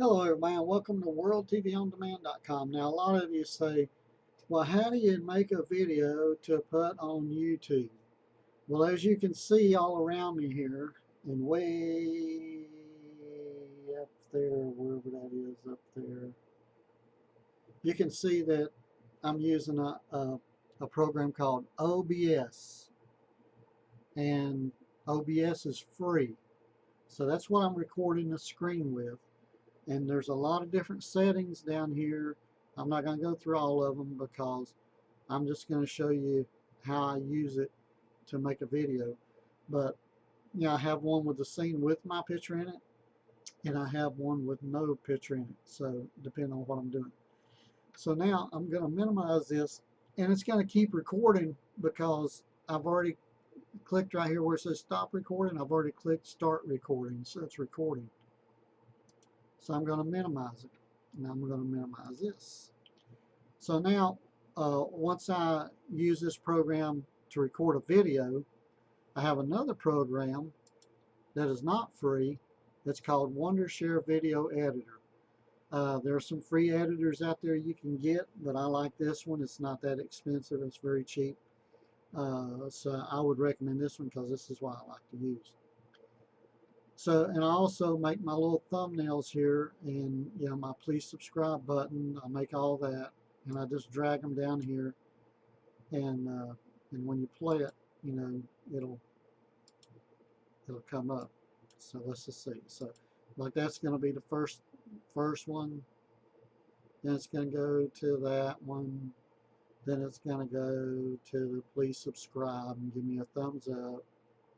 Hello everybody and welcome to WorldTVOnDemand.com. Now a lot of you say, well, how do you make a video to put on YouTube? Well, as you can see all around me here and way up there, wherever that is up there, you can see that I'm using a program called OBS, and OBS is free. So that's what I'm recording the screen with. And there's a lot of different settings down here. I'm not going to go through all of them because I'm just going to show you how I use it to make a video. But I have one with the scene with my picture in it, and I have one with no picture in it, so depending on what I'm doing. So now I'm going to minimize this, and it's going to keep recording because I've already clicked right here where it says stop recording. I've already clicked start recording, so it's recording. So I'm going to minimize it. Now I'm going to minimize this. So now, once I use this program to record a video, I have another program that is not free. It's called Wondershare Video Editor. There are some free editors out there you can get, but I like this one. It's not that expensive. It's very cheap. So I would recommend this one because this is what I like to use. So, and I also make my little thumbnails here, and my please subscribe button. I make all that, and I just drag them down here, and when you play it, it'll come up. So let's just see. So, like that's going to be the first one. Then it's going to go to that one. Then it's going to go to the please subscribe and give me a thumbs up.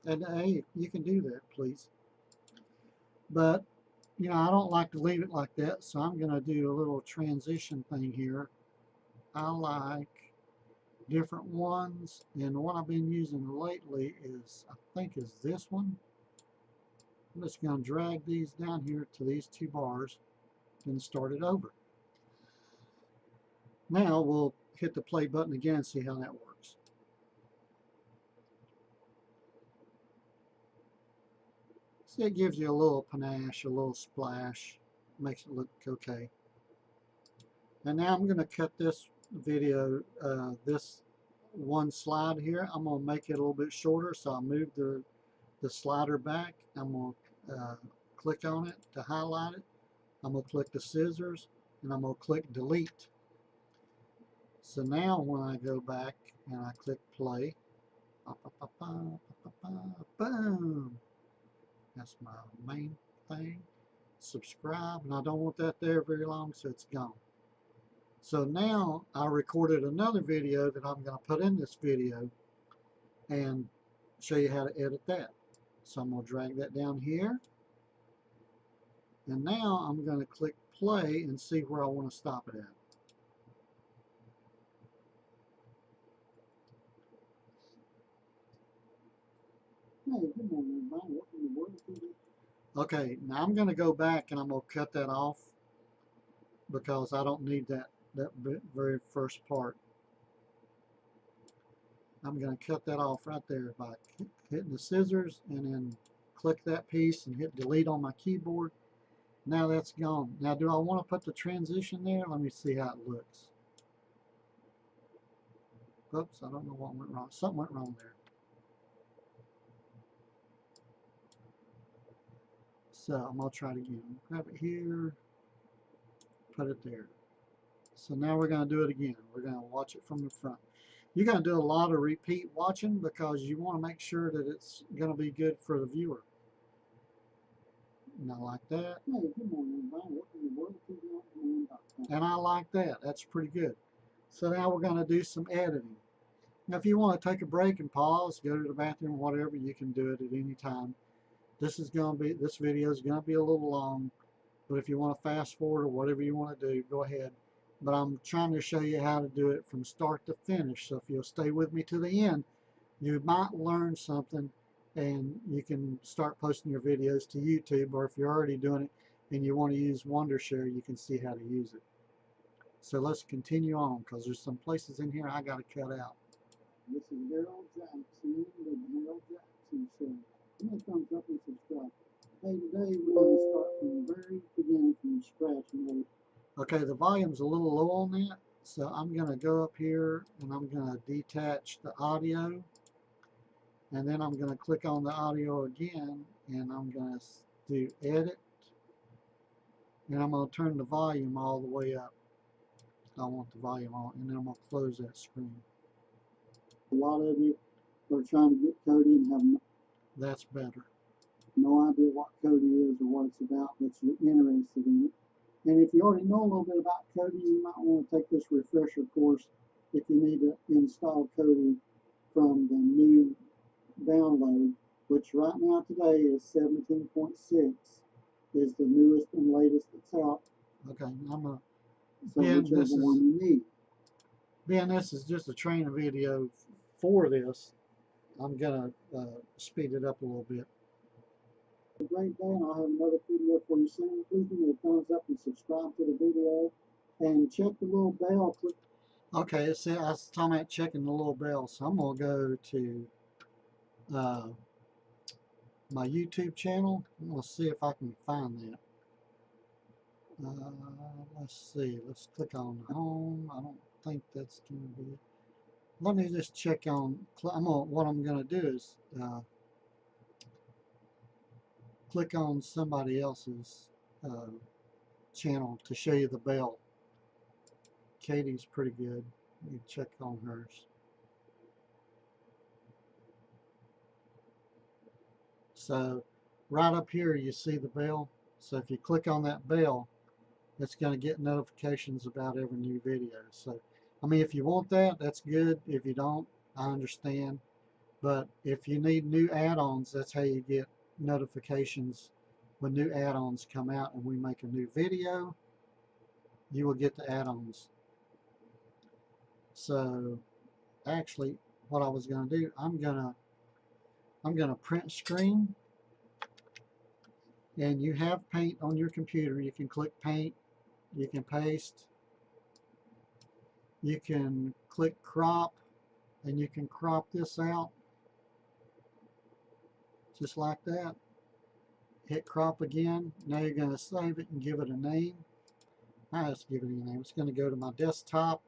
And hey, you can do that, please. But I don't like to leave it like that, so I'm going to do a little transition thing here. I like different ones, and what I've been using lately is, I think is this one. I'm just going to drag these down here to these two bars and start it over. Now we'll hit the play button again and see how that works. See, it gives you a little panache, a little splash, makes it look okay. And now I'm going to cut this video, this one slide here. I'm going to make it a little bit shorter, so I'll move the slider back. I'm going to click on it to highlight it. I'm going to click the scissors, and I'm going to click delete. So now when I go back and I click play, boom, that's my main thing. Subscribe, and I don't want that there very long, so it's gone. So now I recorded another video that I'm going to put in this video and show you how to edit that. So I'm going to drag that down here, and now I'm going to click play and see where I want to stop it at. Hey, good morning, everybody. Welcome to World TV. Okay, now I'm going to go back and I'm going to cut that off because I don't need that very first part. I'm going to cut that off right there by hitting the scissors and then click that piece and hit delete on my keyboard. Now that's gone. Now do I want to put the transition there? Let me see how it looks. Oops, I don't know what went wrong. Something went wrong there. So I'm going to try it again. Grab it here, put it there. So now we're going to do it again. We're going to watch it from the front. You're going to do a lot of repeat watching because you want to make sure that it's going to be good for the viewer. And I like that. Hey, good morning, everybody. Welcome to WorldTVOnDemand.com. And I like that. That's pretty good. So now we're going to do some editing. Now, if you want to take a break and pause, go to the bathroom, whatever, you can do it at any time. This video is going to be a little long, but if you want to fast forward or whatever you want to do, go ahead. But I'm trying to show you how to do it from start to finish. So if you'll stay with me to the end, you might learn something and you can start posting your videos to YouTube, or if you're already doing it and you want to use Wondershare, you can see how to use it. So let's continue on because there's some places in here I got to cut out. This is Daryl Jackson, the Daryl Jackson Show. Give me a thumbs up and subscribe. Hey, today we're going to start from the very beginning, from scratch. Okay, the volume's a little low on that, so I'm going to go up here and I'm going to detach the audio, and then I'm going to click on the audio again, and I'm going to do edit, and I'm going to turn the volume all the way up. I want the volume on, and then I'm going to close that screen. A lot of you are trying to get Cody and have that's better. No idea what Cody is or what it's about, but you're interested in it. And if you already know a little bit about Cody, you might want to take this refresher course if you need to install Cody from the new download, which right now today is 17.6, is the newest and latest that's out. Okay, I'm a Ben, this is one you need. Ben, this is just a training video for this. I'm gonna speed it up a little bit. A great day, and I'll have another video for you soon. Please give me a thumbs up and subscribe to the video, and check the little bell. Click. Okay, see, I was talking about checking the little bell, so I'm gonna go to my YouTube channel. I'm gonna see if I can find that. Let's see. Let's click on home. I don't think that's gonna be it. Let me just check on. What I'm gonna do is click on somebody else's channel to show you the bell. Katie's pretty good. You check on hers. So right up here you see the bell. So if you click on that bell, it's going to get notifications about every new video. So I mean, if you want that, that's good. If you don't, I understand. But if you need new add-ons, that's how you get notifications when new add-ons come out and we make a new video. You will get the add-ons. So actually, what I was going to do, I'm gonna print screen, and you have paint on your computer. You can click paint, you can paste, you can click crop, and you can crop this out just like that. Hit crop again. Now you're going to save it and give it a name. I just give it a name. It's going to go to my desktop.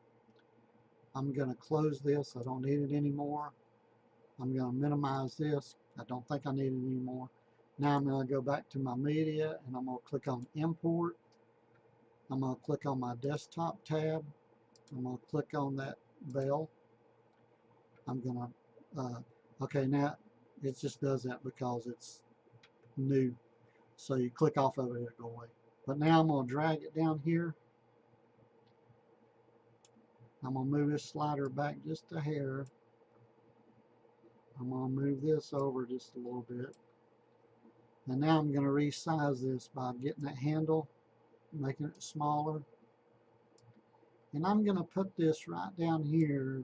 I'm going to close this. I don't need it anymore. I'm going to minimize this. I don't think I need it anymore. Now I'm going to go back to my media, and I'm going to click on import. I'm going to click on my desktop tab. I'm going to click on that bell. I'm going to, okay, now it just does that because it's new. So you click off of it, it'll go away. But now I'm going to drag it down here. I'm going to move this slider back just a hair. I'm going to move this over just a little bit. And now I'm going to resize this by getting that handle, making it smaller. And I'm going to put this right down here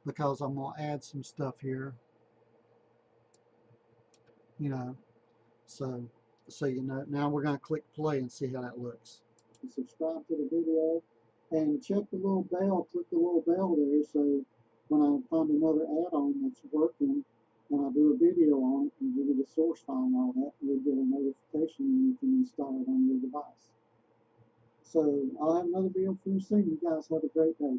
because I'm going to add some stuff here. You know, so you know. Now we're going to click play and see how that looks. Subscribe to the video and check the little bell. Click the little bell there, so when I find another add-on that's working and I do a video on it and give you the source file and all that, you'll get a notification and you can install it on your device. So I'll have another video for you soon. You guys have a great day.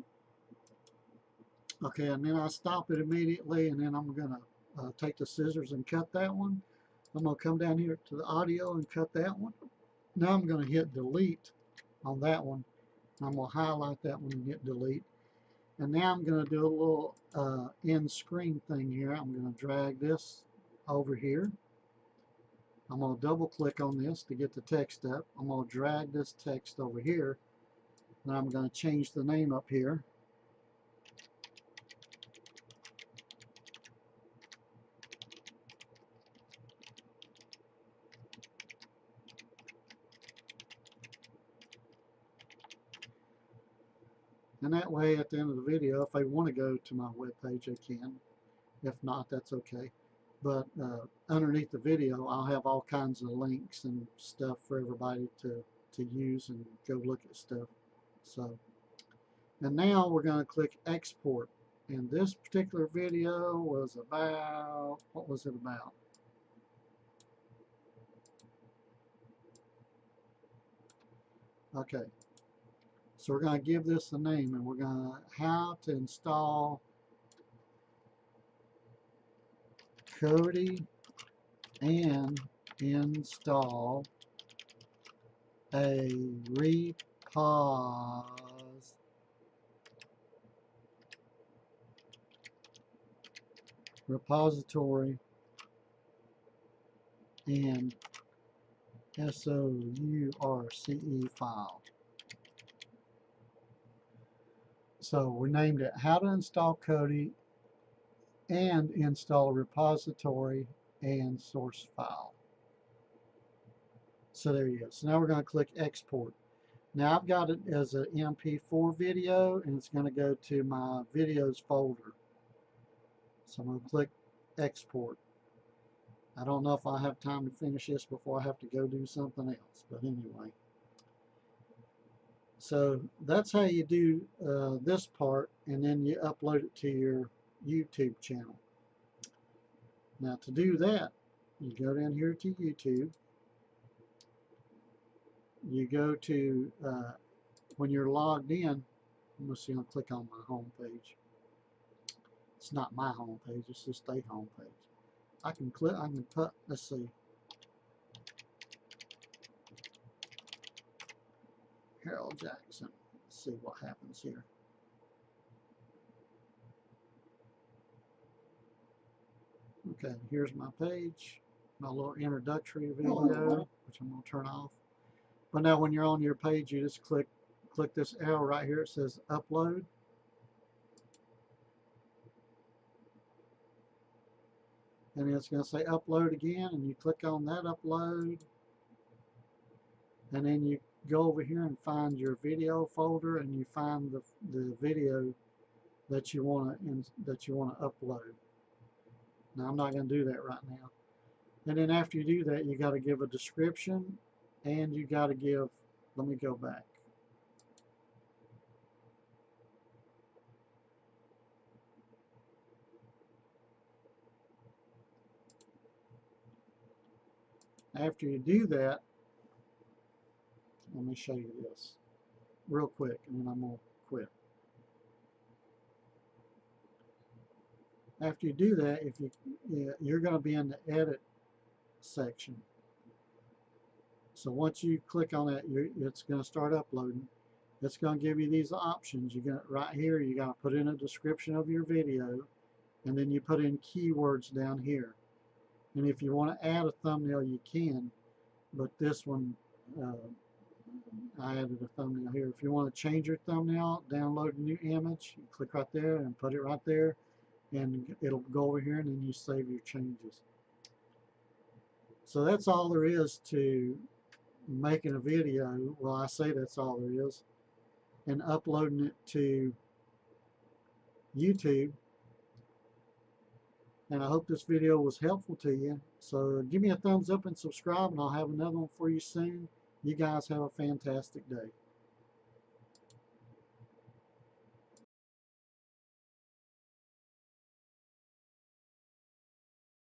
Okay, and then I stop it immediately, and then I'm going to take the scissors and cut that one. I'm going to come down here to the audio and cut that one. Now I'm going to hit delete on that one. I'm going to highlight that one and hit delete. And now I'm going to do a little end screen thing here. I'm going to drag this over here. I'm going to double click on this to get the text up. I'm going to drag this text over here. Then I'm going to change the name up here. And that way, at the end of the video, if they want to go to my webpage, they can. If not, that's okay. But underneath the video, I'll have all kinds of links and stuff for everybody to use and go look at stuff. So, and now we're going to click export. And this particular video was about, what was it about? Okay, so we're going to give this a name, and we're going to how to install Kodi and install a repository and source file. So we named it how to install Kodi and install a repository and source file. So there you go. So now we're going to click export. Now I've got it as an MP4 video, and it's going to go to my videos folder. So I'm going to click export. I don't know if I have time to finish this before I have to go do something else, but anyway. So that's how you do this part, and then you upload it to your YouTube channel. Now to do that, you go down here to YouTube. You go to, when you're logged in, let's see, I'll click on my home page. It's not my home page, it's just a home page. I can put, let's see, Harold Jackson. Let's see what happens here. Okay, here's my page, my little introductory video, which I'm going to turn off. But now when you're on your page, you just click this arrow right here. It says upload. And it's going to say upload again, and you click on that upload. And then you go over here and find your video folder, and you find the video that you want to upload. Now I'm not going to do that right now. And then after you do that, you got to give a description, and you got to give, let me go back. After you do that, let me show you this real quick, and then I'm going to quit. After you do that, if you're going to be in the edit section. So once you click on that, it's going to start uploading. It's going to give you these options. You got right here. You got to put in a description of your video, and then you put in keywords down here. And if you want to add a thumbnail, you can. But this one, I added a thumbnail here. If you want to change your thumbnail, download a new image, you click right there and put it right there, and it'll go over here, and then you save your changes. So that's all there is to making a video. Well, I say that's all there is, and uploading it to YouTube. And I hope this video was helpful to you. So give me a thumbs up and subscribe, and I'll have another one for you soon. You guys have a fantastic day.